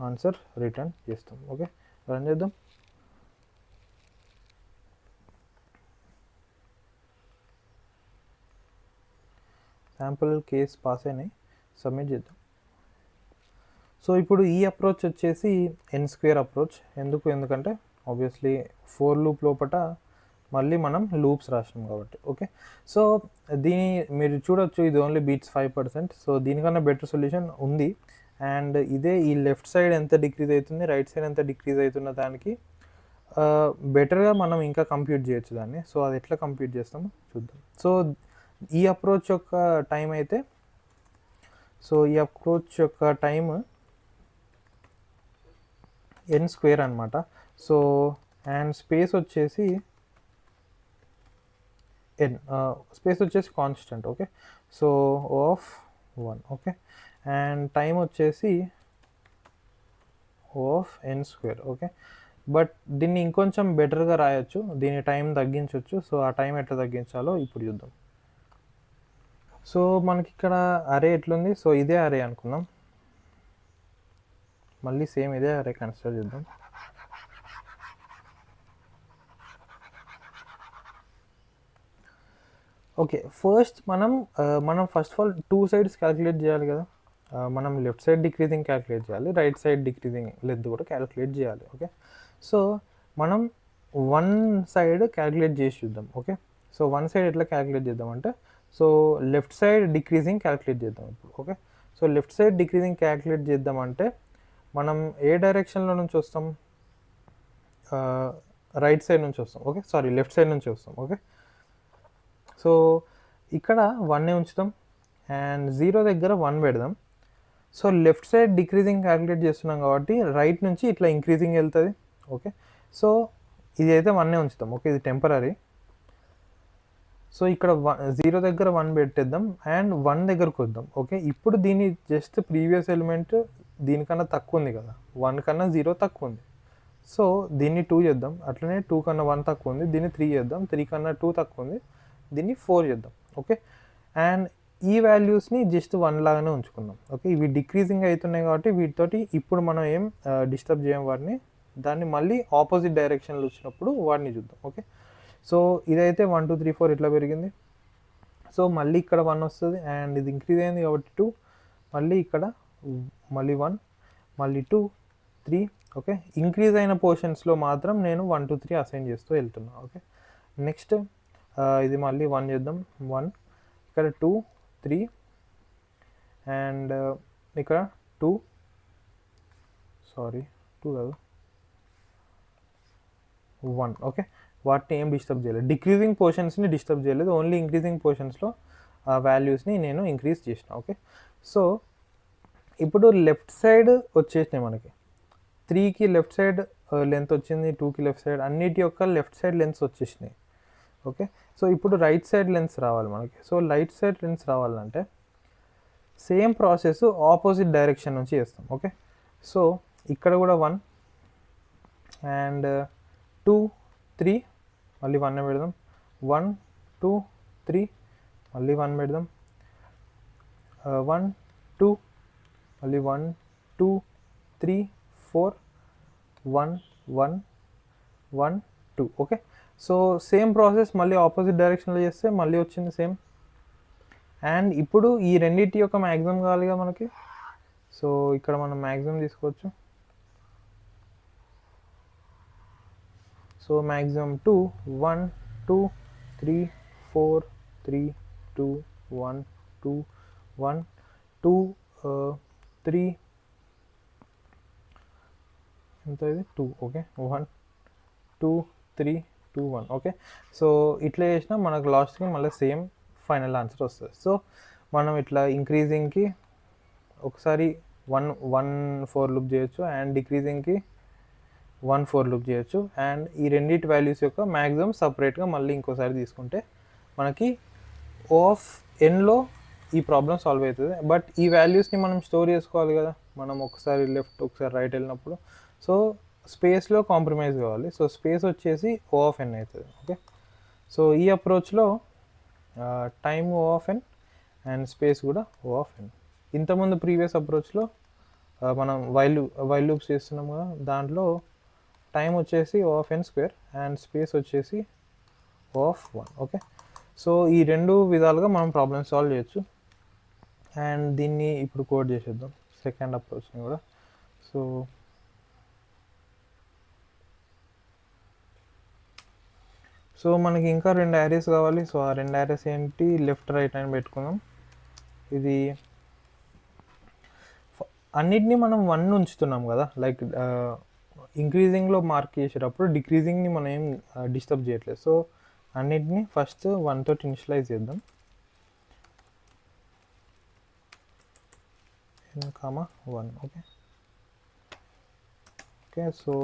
ఆన్సర్ రిటర్న్ చేస్తాం. ఓకే, రన్ చేద్దాం. శాంపుల్ కేస్ పాస్ అయినాయి, సబ్మిట్ చేద్దాం. సో ఇప్పుడు ఈ అప్రోచ్ వచ్చేసి n² అప్రోచ్. ఎందుకంటే ఆబ్వియస్లీ 4 లూప్ లోపల మళ్ళీ మనం లూప్స్ రాసినాం కాబట్టి. ఓకే, సో దీని మీరు చూడొచ్చు, ఇది ఓన్లీ బీట్స్ 5%. సో దీనికన్నా బెటర్ సొల్యూషన్ ఉంది. అండ్ ఇదే ఈ లెఫ్ట్ సైడ్ ఎంత డిక్రీజ్ అవుతుంది, రైట్ సైడ్ ఎంత డిక్రీజ్ అవుతున్న దానికి బెటర్గా మనం ఇంకా కంప్యూట్ చేయొచ్చు దాన్ని. సో అది ఎట్లా కంప్యూట్ చేస్తామో చూద్దాం. సో ఈ అప్రోచ్ యొక్క టైం అయితే, సో ఈ అప్రోచ్ యొక్క టైం n² అనమాట. సో అండ్ స్పేస్ వచ్చేసి స్పేస్ వచ్చేసి constant. Okay, so of 1. Okay, and time వచ్చేసి ఆఫ్ n². ఓకే, బట్ దీన్ని ఇంకొంచెం బెటర్గా రాయొచ్చు, దీని టైం తగ్గించవచ్చు. సో ఆ టైం ఎట్లా తగ్గించాలో ఇప్పుడు చూద్దాం. సో మనకి ఇక్కడ అరే ఎట్లుంది, సో ఇదే అరే అనుకుందాం. మళ్ళీ సేమ్ ఇదే అరే కన్సిడర్ చేద్దాం. ఓకే, ఫస్ట్ మనం first of all 2 sides calculate చేయాలి కదా. మనం లెఫ్ట్ సైడ్ డిక్రీజింగ్ క్యాలిక్యులేట్ చేయాలి, రైట్ సైడ్ డిక్రీజింగ్ లెంత్ కూడా క్యాలిక్యులేట్ చేయాలి. ఓకే, సో మనం 1 సైడ్ క్యాలిక్యులేట్ చేసి చూద్దాం. ఓకే, సో 1 సైడ్ ఎట్లా క్యాలిక్యులేట్ చేద్దాం అంటే, so left side decreasing calculate చేద్దాం ఇప్పుడు. Okay, so left side decreasing calculate చేద్దామంటే మనం ఏ డైరెక్షన్లో నుంచి వస్తాం, రైట్ సైడ్ నుంచి వస్తాం. ఓకే, సారీ లెఫ్ట్ సైడ్ నుంచి వస్తాం. ఓకే, సో ఇక్కడ 1 ఉంచుతాం అండ్ 0 దగ్గర 1 పెడదాం. So left side decreasing calculate చేస్తున్నాం కాబట్టి రైట్ నుంచి ఇట్లా ఇంక్రీజింగ్ వెళ్తుంది. ఓకే, సో ఇది అయితే 1 ఉంచుతాం. ఓకే, ఇది టెంపరీ. సో ఇక్కడ 0 దగ్గర 1 పెట్టేద్దాం అండ్ 1 దగ్గరకు వద్దాం. ఓకే, ఇప్పుడు దీన్ని జస్ట్ ప్రీవియస్ ఎలిమెంట్ దీనికన్నా తక్కువ ఉంది కదా, 1 కన్నా 0 తక్కువ ఉంది. సో దీన్ని 2 చేద్దాం. అట్లనే 2 కన్నా 1 తక్కువ ఉంది, దీన్ని 3 చేద్దాం. 3 కన్నా 2 తక్కువ ఉంది, దీన్ని 4 చేద్దాం. ఓకే, అండ్ ఈ వాల్యూస్ని జస్ట్ 1 లాగానే ఉంచుకుందాం. ఓకే, ఇవి డిక్రీజింగ్ అవుతున్నాయి కాబట్టి వీటితోటి ఇప్పుడు మనం ఏం డిస్టర్బ్ చేయం వాటిని. దాన్ని మళ్ళీ ఆపోజిట్ డైరెక్షన్లో వచ్చినప్పుడు వాటిని చూద్దాం. ఓకే, సో ఇదైతే 1 2 3 4 ఇట్లా పెరిగింది. సో మళ్ళీ ఇక్కడ 1 వస్తుంది అండ్ ఇది ఇంక్రీజ్ అయింది కాబట్టి 2, మళ్ళీ ఇక్కడ మళ్ళీ 1, మళ్ళీ 2 3. ఓకే, ఇంక్రీజ్ అయిన పోర్షన్స్లో మాత్రం నేను 1 2 3 అసైన్ చేస్తూ వెళ్తున్నాను. ఓకే, నెక్స్ట్ ఇది మళ్ళీ 1 చేద్దాం. 1, ఇక్కడ 2 3 అండ్ ఇక్కడ 2 కాదు 1. ఓకే, వాటిని ఏం డిస్టర్బ్ చేయలేదు, డిక్రీజింగ్ పోర్షన్స్ని డిస్టర్బ్ చేయలేదు, ఓన్లీ ఇంక్రీజింగ్ పోర్షన్స్లో ఆ వాల్యూస్ని నేను ఇంక్రీజ్ చేసిన. ఓకే, సో ఇప్పుడు లెఫ్ట్ సైడ్ వచ్చేసినాయి మనకి. 3కి లెఫ్ట్ సైడ్ లెంత్ వచ్చింది, 2కి లెఫ్ట్ సైడ్, అన్నిటి యొక్క లెఫ్ట్ సైడ్ లెంత్స్ వచ్చేసినాయి. ఓకే, సో ఇప్పుడు రైట్ సైడ్ లెన్స్ రావాలి మనకి. సో రైట్ సైడ్ లెన్స్ రావాలంటే సేమ్ ప్రాసెస్ ఆపోజిట్ డైరెక్షన్ నుంచి చేస్తాం. ఓకే, సో ఇక్కడ కూడా 1 అండ్ 2 3 మళ్ళీ 1 పెడదాం. 1 2 3 మళ్ళీ 1 పెడదాం. 1 2 మళ్ళీ 1 2 3 4 1 1 1 2. ఓకే, సో సేమ్ ప్రాసెస్ మళ్ళీ ఆపోజిట్ డైరెక్షన్లో చేస్తే మళ్ళీ వచ్చింది సేమ్. అండ్ ఇప్పుడు ఈ రెండింటి యొక్క మ్యాక్సిమం కావాలిగా మనకి. సో ఇక్కడ మనం మ్యాక్సిమం తీసుకోవచ్చు. సో మ్యాక్సిమం 2 1 2 3 4 3 2 1 2 1 2 3 ఎంత ఇది 2. ఓకే, 1 2 3 2 1. ఓకే, సో ఇట్లా చేసినా మనకు లాస్ట్కి మళ్ళీ సేమ్ ఫైనల్ ఆన్సర్ వస్తుంది. సో మనం ఇట్లా ఇంక్రీజింగ్కి ఒకసారి 1 4 లూప్ చేయొచ్చు అండ్ డిక్రీజింగ్కి 1 4 లూప్ చేయొచ్చు. అండ్ ఈ రెండిటి వాల్యూస్ యొక్క మ్యాక్సిమం సపరేట్గా మళ్ళీ ఇంకోసారి తీసుకుంటే మనకి O ఆఫ్ ఎన్లో ఈ ప్రాబ్లం సాల్వ్ అవుతుంది. బట్ ఈ వాల్యూస్ని మనం స్టోర్ చేసుకోవాలి కదా, మనం ఒకసారి లెఫ్ట్ ఒకసారి రైట్ వెళ్ళినప్పుడు. సో స్పేస్లో కాంప్రమైజ్ కావాలి. సో స్పేస్ వచ్చేసి O ఆఫ్ ఎన్ అవుతుంది. ఓకే, సో ఈ అప్రోచ్లో time O of n and space కూడా O ఆఫ్ ఎన్. ఇంతకుముందు ప్రీవియస్ అప్రోచ్లో మనం వైల్ లూప్స్ చేస్తున్నాం కదా, దాంట్లో టైం వచ్చేసి O of n square and space వచ్చేసి O ఆఫ్ 1. ఓకే, సో ఈ రెండు విధాలుగా మనం ప్రాబ్లమ్ సాల్వ్ చేయొచ్చు. అండ్ దీన్ని ఇప్పుడు కోడ్ చేసేద్దాం సెకండ్ అప్రోచ్ని కూడా. సో మనకి ఇంకా 2 యారేస్ కావాలి. సో ఆ 2 యారేస్ ఏంటి, లెఫ్ట్ రైట్ అని పెట్టుకుందాం. ఇది అన్నిటినీ మనం 1 ఉంచుతున్నాం కదా, లైక్ ఇంక్రీజింగ్లో మార్క్ చేసేటప్పుడు డిక్రీజింగ్ని మనం ఏం డిస్టర్బ్ చేయట్లేదు. సో అన్నిటినీ ఫస్ట్ 1 తోటి ఇనిషియలైజ్ చేద్దాం. n, 1. Okay, so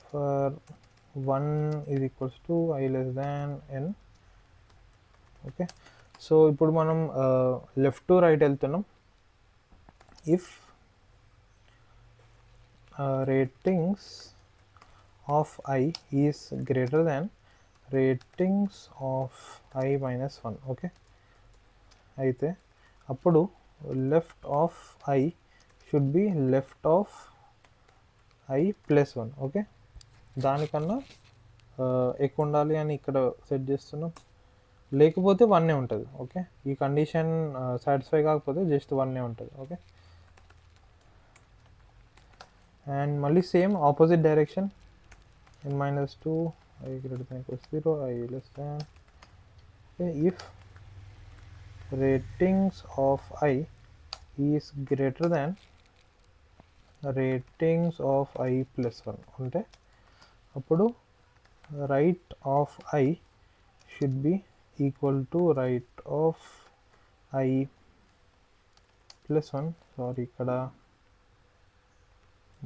for 1 is equals to I less than n. Okay, so ఇప్పుడు మనం లెఫ్ట్ టు రైట్ వెళ్తున్నాం. If ratings of I is greater than ratings of I minus 1. Okay, అయితే అప్పుడు left of I should be left of I plus 1. Okay, దానికన్నా ఎక్కువ ఉండాలి అని ఇక్కడ సెట్ చేస్తున్నాం, లేకపోతే 1 ఉంటుంది. ఓకే, ఈ కండిషన్ సాటిస్ఫై కాకపోతే జస్ట్ 1 ఉంటుంది. ఓకే, అండ్ మళ్ళీ same opposite direction, n minus 2 I greater than equals 0 I less than. Okay, if ratings of I is greater than ratings of I plus 1 అంటే అప్పుడు right of I should be equal to right of I plus 1. Sorry, ఇక్కడ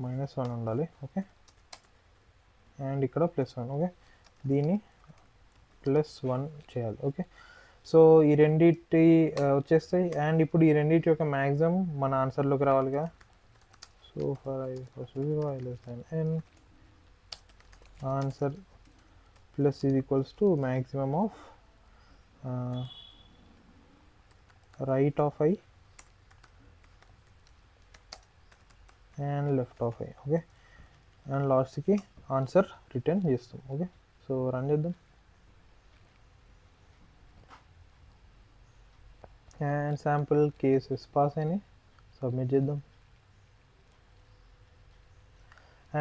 -1 ఉండాలి. Okay, and ఇక్కడ +1. Okay, దీన్ని +1 చేయాలి. Okay, so ఈ రెండింటి వచ్చేస్తాయి. అండ్ ఇప్పుడు ఈ రెండింటి యొక్క మ్యాక్సిమం మన ఆన్సర్లోకి రావాలి కదా. So for I equals to 0 I less than n, answer plus is equals to maximum of right of I and left of I. Okay, and లాస్ట్కి ఆన్సర్ రిటర్న్ చేస్తాం. ఓకే, సో రన్ చేద్దాం. And sample cases pass అయినాయి, submit చేద్దాం.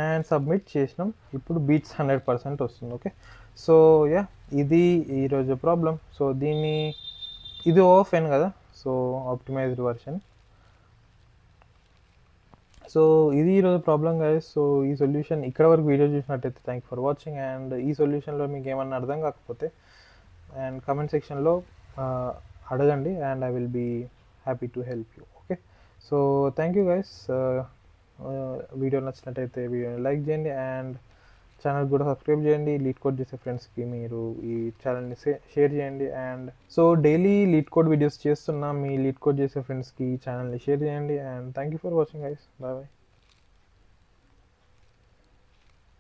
And submit చేసినాం. ఇప్పుడు beats 100% వస్తుంది. Okay, so yeah, ఇది ఈరోజు ప్రాబ్లం. సో ఇది O ఆఫ్ n కదా, సో ఆప్టిమైజ్డ్ వర్షన్. సో ఇది ఈరోజు ప్రాబ్లం గైస్. సో ఈ సొల్యూషన్ ఇక్కడ వరకు వీడియో చూసినట్టయితే thank you for watching. And ఈ సొల్యూషన్లో మీకు ఏమన్నా అర్థం కాకపోతే అండ్ కమెంట్ సెక్షన్లో అడగండి, and I will be happy to help you. Okay, so thank you guys. Video నచ్చినట్టయితే వీడియోని లైక్ చేయండి అండ్ ఛానల్ కూడా సబ్స్క్రైబ్ చేయండి. లీడ్ కోడ్ చేసే ఫ్రెండ్స్కి మీరు ఈ ఛానల్ని షేర్ చేయండి. And so daily LeetCode videos చేస్తున్నా, మీ లీడ్ కోడ్ చేసే ఫ్రెండ్స్కి ఈ ఛానల్ని షేర్ చేయండి. And thank you for watching guys. Bye bye.